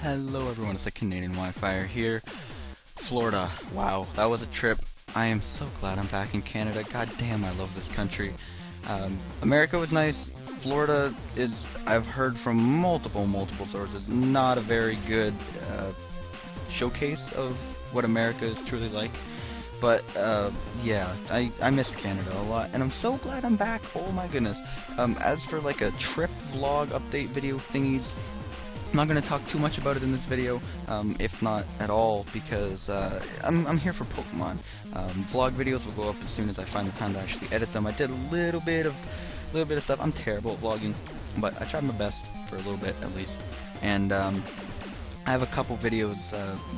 Hello everyone, it's TheCanadianWifier here. Florida, wow, that was a trip. I am so glad I'm back in Canada. God damn, I love this country. America was nice. Florida is, I've heard from multiple sources, not a very good showcase of what America is truly like. But, yeah, I miss Canada a lot, and I'm so glad I'm back. Oh my goodness. As for like a trip vlog update video thingies, I'm not going to talk too much about it in this video, if not at all, because I'm here for Pokemon. Vlog videos will go up as soon as I find the time to actually edit them. I did a little bit of stuff. I'm terrible at vlogging, but I tried my best for a little bit at least. And I have a couple videos,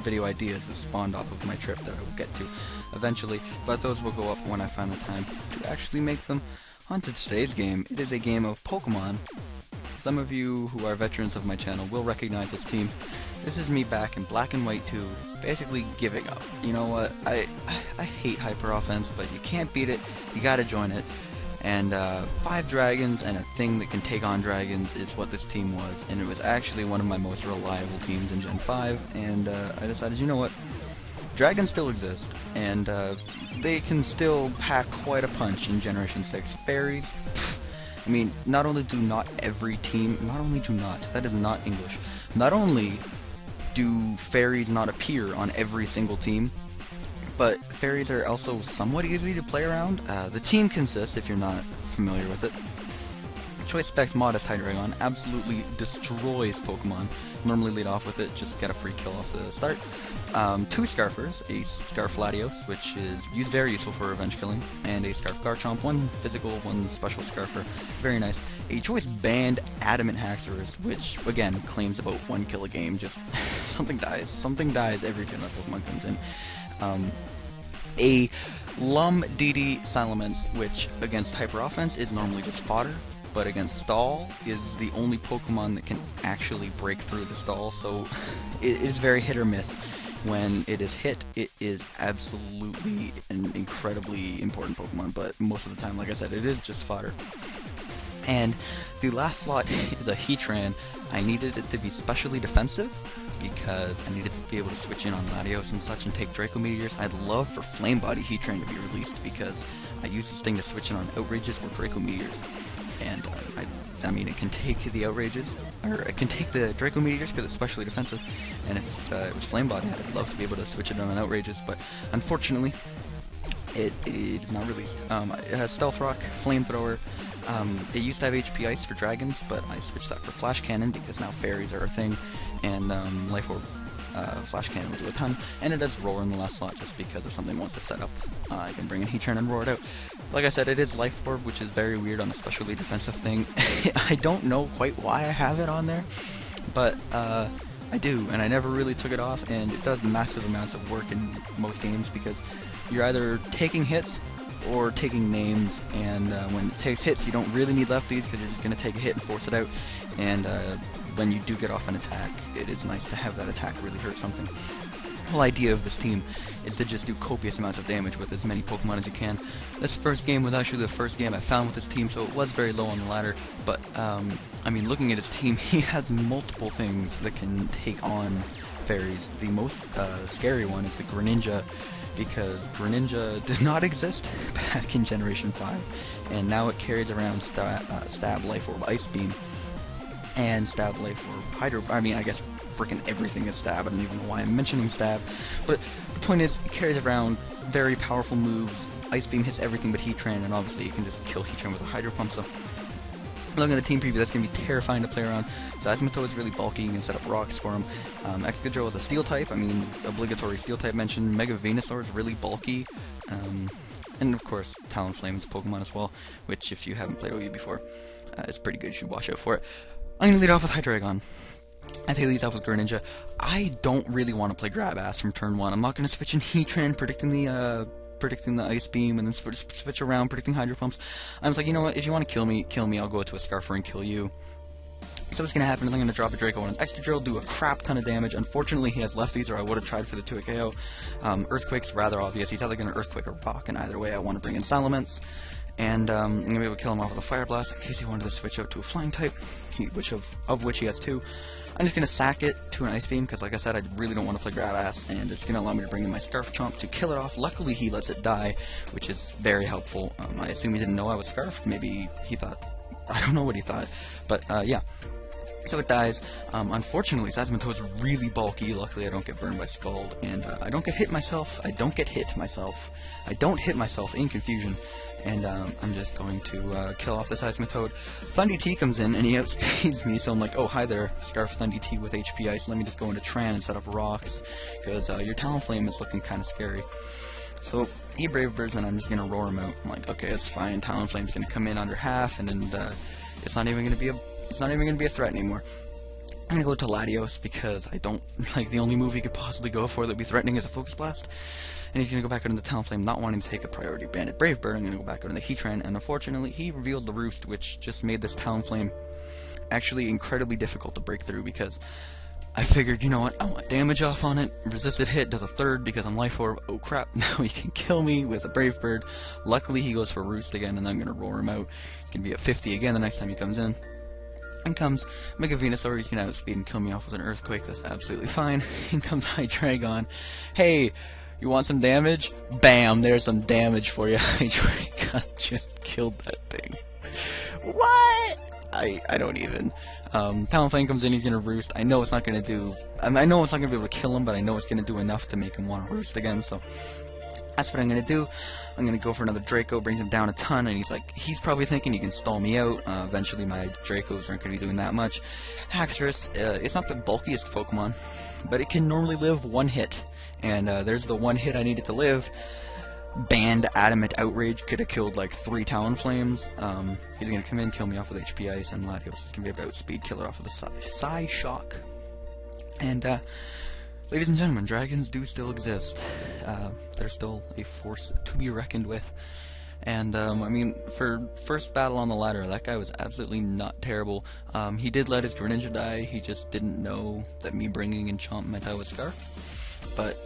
video ideas that spawned off of my trip that I will get to eventually, but those will go up when I find the time to actually make them. On to today's game. It is a game of Pokemon. Some of you who are veterans of my channel will recognize this team. This is me back in Black and White 2, basically giving up. You know what, I hate hyper offense, but you can't beat it, you gotta join it. And 5 dragons and a thing that can take on dragons is what this team was, and it was actually one of my most reliable teams in Gen 5, and I decided, you know what, dragons still exist, and they can still pack quite a punch in Generation 6. Fairies, I mean, not only do not every team, that is not English, not only do fairies not appear on every single team, but fairies are also somewhat easy to play around. The team consists, if you're not familiar with it, Choice Specs Modest Hydreigon absolutely destroys Pokemon. Normally lead off with it, just get a free kill off the start. 2 Scarfers, a Scarflatios, which is very useful for revenge killing, and a Scarf Garchomp, 1 physical, 1 special Scarfer, very nice. A Choice Band Adamant Haxorus, which again claims about 1 kill a game, just something dies every time that Pokemon comes in. A Lum DD Salamence, which against Hyper Offense is normally just fodder, but against Stall is the only Pokemon that can actually break through the Stall, so it is very hit or miss. When it is hit, it is absolutely an incredibly important Pokemon, but most of the time, like I said, it is just fodder. And the last slot is a Heatran. I needed it to be specially defensive, because I needed to be able to switch in on Latios and such and take Draco Meteors. I'd love for Flame Body Heatran to be released, because I use this thing to switch in on Outrages or Draco Meteors. And I mean, it can take the Outrages, or it can take the Draco Meteors because it's specially defensive, and if it was Flame Body, I'd love to be able to switch it on Outrages, but unfortunately, it is not released. It has Stealth Rock, Flamethrower. It used to have HP Ice for dragons, but I switched that for Flash Cannon because now fairies are a thing, and Life Orb Flash Cannon will do a ton, and it does Roar in the last slot just because if something wants to set up, I can bring in Heatran and roar it out. Like I said, it is Life Orb, which is very weird on a specially defensive thing. I don't know quite why I have it on there, but I do, and I never really took it off, and it does massive amounts of work in most games because you're either taking hits or taking names, and when it takes hits, you don't really need lefties because you're just going to take a hit and force it out, and when you do get off an attack, it is nice to have that attack really hurt something. The whole idea of this team is to just do copious amounts of damage with as many Pokemon as you can. This first game was actually the first game I found with this team, so it was very low on the ladder, but I mean, looking at his team, he has multiple things that can take on fairies. The most scary one is the Greninja, because Greninja did not exist back in Generation 5, and now it carries around Stab, Life Orb, Ice Beam, and Stab, Life Orb, Hydro. I mean, I guess freaking everything is Stab. I don't even know why I'm mentioning Stab, but the point is, it carries around very powerful moves. Ice Beam hits everything but Heatran, and obviously you can just kill Heatran with a Hydro Pump, so looking at the team preview, that's going to be terrifying to play around. Seismitoad is really bulky, you can set up rocks for him. Excadrill is a Steel type, I mean, obligatory Steel type mentioned. Mega Venusaur is really bulky. And of course, Talonflame is a Pokemon as well, which if you haven't played OU before, is pretty good, you should watch out for it. I'm going to lead off with Hydreigon. I say leads off with Greninja. I don't really want to play Grab Ass from turn 1. I'm not going to switch in Heatran, predicting the Ice Beam, and then switch around, predicting Hydro Pumps. I was like, you know what, if you want to kill me, I'll go to a Scarfer and kill you. So what's going to happen is I'm going to drop a Draco on an Excadrill, do a crap ton of damage. Unfortunately, he has lefties, or I would have tried for the 2 KO. Earthquake's rather obvious. He's either going to Earthquake or Rock, and either way I want to bring in Salamence. And I'm going to be able to kill him off with a Fire Blast in case he wanted to switch out to a Flying type, which he has 2. I'm just going to sack it to an Ice Beam, because like I said, I really don't want to play Grab Ass, and it's going to allow me to bring in my Scarf Chomp to kill it off. Luckily, he lets it die, which is very helpful. I assume he didn't know I was Scarfed. Maybe he thought, I don't know what he thought, but yeah. So it dies. Unfortunately, Seismitoad is really bulky. Luckily, I don't get burned by Scald, and I don't get hit myself. I don't hit myself in confusion. And I'm just going to kill off the Seismitoad. Thundy T comes in, and he outspeeds me, so I'm like, oh, hi there, Scarf Thundy T with HP Ice. Let me just go into Tran and set up rocks, because your Talonflame is looking kind of scary. So he Brave Birds, and I'm just going to roar him out. I'm like, okay, it's fine. Talonflame's going to come in under half, and then it's not even going to be a threat anymore. I'm going to go to Latios, because I don't, like, the only move he could possibly go for that would be threatening is a Focus Blast. And he's going to go back out into Talonflame, not wanting to take a priority Bandit Brave Bird. I'm going to go back out into Heatran, and unfortunately, he revealed the Roost, which just made this Talonflame actually incredibly difficult to break through, because I figured, you know what, I want damage off on it. Resisted hit does a third because I'm Life Orb. Oh crap, now he can kill me with a Brave Bird. Luckily, he goes for Roost again, and I'm going to roar him out. He's going to be at 50 again the next time he comes in. And comes Mega Venusaur. He's going to outspeed and kill me off with an Earthquake. That's absolutely fine. In comes Hydreigon. Hey, you want some damage? Bam! There's some damage for you. Hydreigon just killed that thing. What? I don't even. Talonflame comes in. He's going to Roost. I know it's not going to do... I know it's not going to be able to kill him, but I know it's going to do enough to make him want to Roost again, so... That's what I'm going to do. I'm going to go for another Draco, brings him down a ton, and he's probably thinking he can stall me out. Eventually my Dracos aren't going to be doing that much. Haxorus, it's not the bulkiest Pokemon, but it can normally live one hit. And there's the one hit I needed to live. Banned Adamant Outrage could have killed like 3 Talonflames. He's going to come in, kill me off with HP Ice, and Latios is going to be able to outspeed, kill it off with a Psy Shock. And, ladies and gentlemen, dragons do still exist. They're still a force to be reckoned with. And, I mean, for first battle on the ladder, that guy was absolutely not terrible. He did let his Greninja die. He just didn't know that me bringing in Chomp meant I was Scarf. But,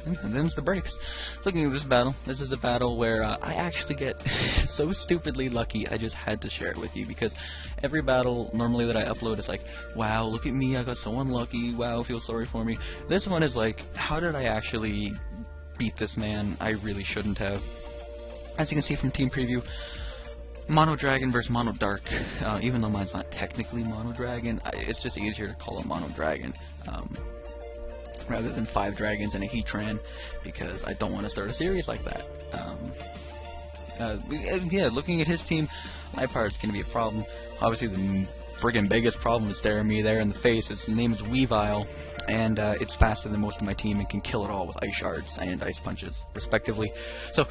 and them's the breaks. Looking at this battle, this is a battle where I actually get so stupidly lucky, I just had to share it with you, because every battle normally that I upload is like, wow, look at me, I got so unlucky, wow, feel sorry for me. This one is like, how did I actually beat this man? I really shouldn't have. As you can see from Team Preview, Mono Dragon versus Mono Dark. Even though mine's not technically Mono Dragon, it's just easier to call it Mono Dragon. Rather than 5 dragons and a Heatran, because I don't want to start a series like that. Yeah, looking at his team, Liepard's going to be a problem. Obviously, the friggin' biggest problem is staring me there in the face. Its name is Weavile, and it's faster than most of my team and can kill it all with Ice Shards and Ice Punches, respectively. So,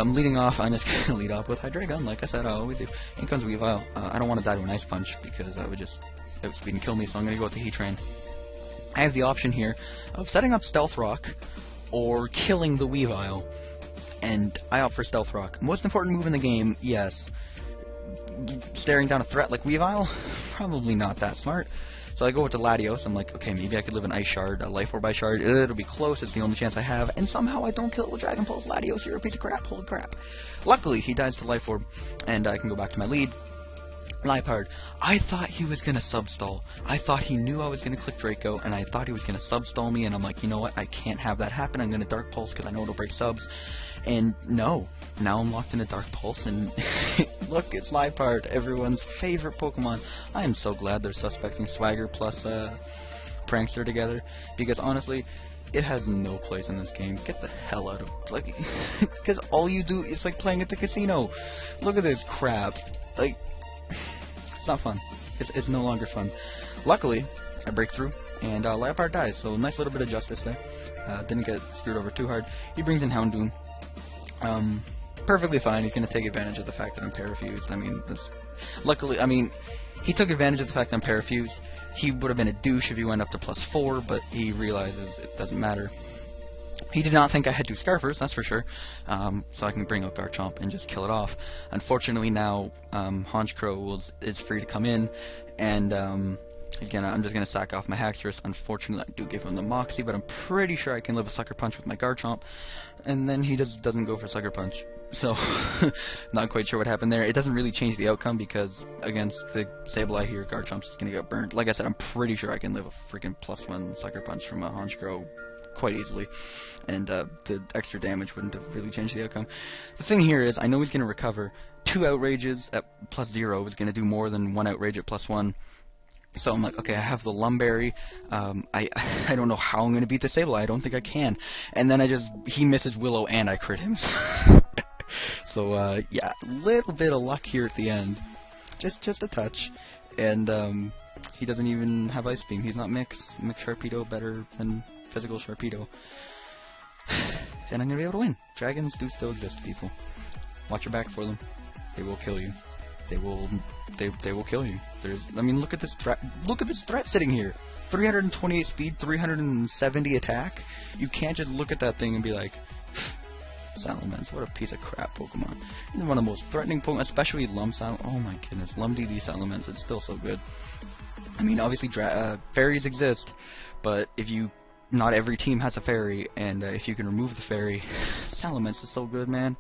leading off, I'm just going to lead off with Hydreigon, like I said, I always do. In comes Weavile. I don't want to die to an Ice Punch, because that would just outspeed and kill me, so I'm going to go with the Heatran. I have the option here of setting up Stealth Rock or killing the Weavile, and I opt for Stealth Rock. Most important move in the game, yes. Staring down a threat like Weavile? Probably not that smart. So I go with the Latios. I'm like, okay, maybe I could live an Ice Shard, a Life Orb Ice Shard. It'll be close, it's the only chance I have, and somehow I don't kill it with Dragon Pulse. Latios, you're a piece of crap, holy crap. Luckily, he dies to Life Orb, and I can go back to my lead. Liepard, I thought he was going to substall. I thought he knew I was going to click Draco, and I thought he was going to substall me, and I'm like, you know what, I can't have that happen. I'm going to Dark Pulse because I know it'll break subs. And no, now I'm locked in a Dark Pulse, and look, it's Liepard, everyone's favorite Pokemon. I am so glad they're suspecting Swagger plus Prankster together, because honestly, it has no place in this game. Get the hell out of, like, because all you do is like playing at the casino. Look at this crap. Like, it's not fun. It's no longer fun. Luckily, I break through, and Liepard dies, so nice little bit of justice there. Didn't get screwed over too hard. He brings in Houndoom. Perfectly fine. He's going to take advantage of the fact that I'm parafused. I mean, luckily, I mean, he took advantage of the fact that I'm parafused. He would have been a douche if he went up to +4, but he realizes it doesn't matter. He did not think I had 2 Scarfers, that's for sure, so I can bring out Garchomp and just kill it off. Unfortunately now, Honchkrow is free to come in, and Again, I'm just going to sack off my Haxorus. Unfortunately, I do give him the Moxie, but I'm pretty sure I can live a Sucker Punch with my Garchomp. And then he doesn't go for Sucker Punch. So, not quite sure what happened there. It doesn't really change the outcome because against the Sableye here, Garchomp's just going to get burned. Like I said, I'm pretty sure I can live a freaking +1 Sucker Punch from a Honchkrow quite easily. And the extra damage wouldn't have really changed the outcome. The thing here is, I know he's going to recover. 2 Outrages at +0 is going to do more than 1 Outrage at +1. So I'm like, okay, I have the Lumberry. I don't know how I'm going to beat the Sableye. I don't think I can. And then he misses Willow and I crit him. So, yeah, a little bit of luck here at the end. Just a touch. And, he doesn't even have Ice Beam. He's not Mix. Mix Sharpedo better than Physical Sharpedo. And I'm going to be able to win. Dragons do still exist, people. Watch your back for them. They will kill you. They will kill you. I mean, look at this threat. Look at this threat sitting here. 328 speed, 370 attack. You can't just look at that thing and be like, Salamence, what a piece of crap Pokemon. He's one of the most threatening Pokemon, especially Salamence. Oh my goodness, DD Salamence, it's still so good. I mean, obviously, fairies exist, but not every team has a fairy, and if you can remove the fairy, Salamence is so good, man.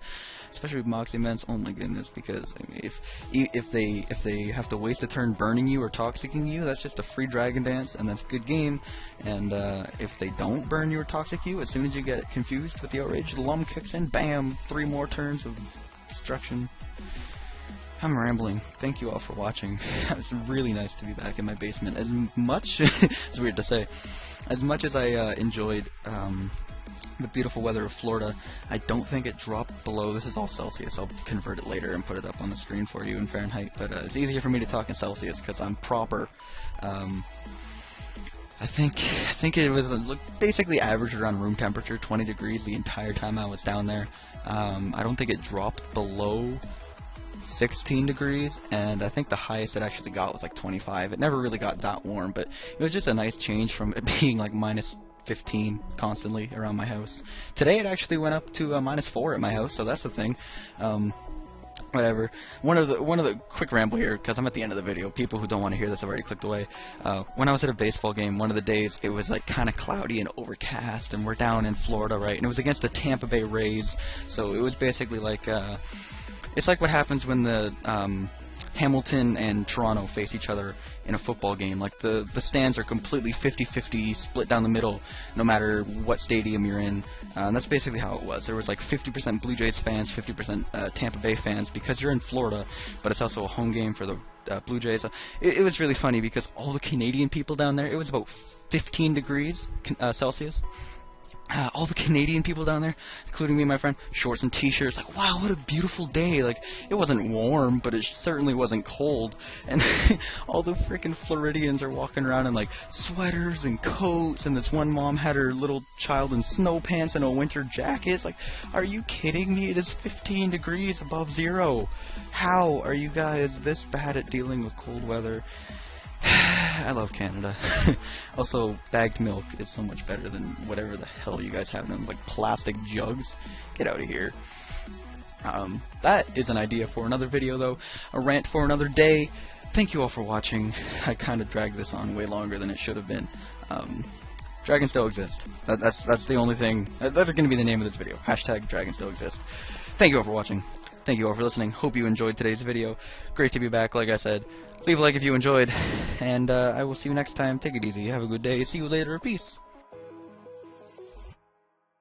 Especially with Moxie-Ments, oh my goodness, because I mean, if they have to waste a turn burning you or toxicking you, that's just a free Dragon Dance, and that's a good game. And if they don't burn you or toxic you, as soon as you get confused with the Outrage, the Lum kicks in, bam, 3 more turns of destruction. I'm rambling. Thank you all for watching. It's really nice to be back in my basement. As much, it's weird to say, as much as I enjoyed the beautiful weather of Florida, I don't think it dropped below, this is all Celsius, I'll convert it later and put it up on the screen for you in Fahrenheit, but it's easier for me to talk in Celsius because I'm proper. I think it was basically averaged around room temperature, 20 degrees the entire time I was down there. I don't think it dropped below 16 degrees, and I think the highest it actually got was like 25. It never really got that warm, but it was just a nice change from it being like -15 constantly around my house. Today it actually went up to -4 at my house, so that's the thing. Whatever. One of the quick ramble here, because I'm at the end of the video. People who don't want to hear this have already clicked away. When I was at a baseball game, one of the days it was like kind of cloudy and overcast, and we're down in Florida, right? And it was against the Tampa Bay Rays, so it was basically like it's like what happens when the Hamilton and Toronto face each other in a football game. Like the stands are completely 50-50 split down the middle, no matter what stadium you're in. And that's basically how it was. There was like 50% Blue Jays fans, 50% Tampa Bay fans, because you're in Florida, but it's also a home game for the Blue Jays. It was really funny because all the Canadian people down there, it was about 15 degrees Celsius. All the Canadian people down there, including me and my friend, shorts and t-shirts, like, wow, what a beautiful day. Like, it wasn't warm, but it certainly wasn't cold. And all the freaking Floridians are walking around in, like, sweaters and coats, and this one mom had her little child in snow pants and a winter jacket. It's like, are you kidding me? It is 15 degrees above zero. How are you guys this bad at dealing with cold weather? I love Canada. Also, bagged milk is so much better than whatever the hell you guys have in them, like plastic jugs. Get out of here. That is an idea for another video, though. A rant for another day. Thank you all for watching. I kind of dragged this on way longer than it should have been. Dragons still exist. That's the only thing. That is going to be the name of this video. Hashtag Dragons still exist. Thank you all for watching. Thank you all for listening. Hope you enjoyed today's video. Great to be back, like I said. Leave a like if you enjoyed, and I will see you next time. Take it easy. Have a good day. See you later. Peace.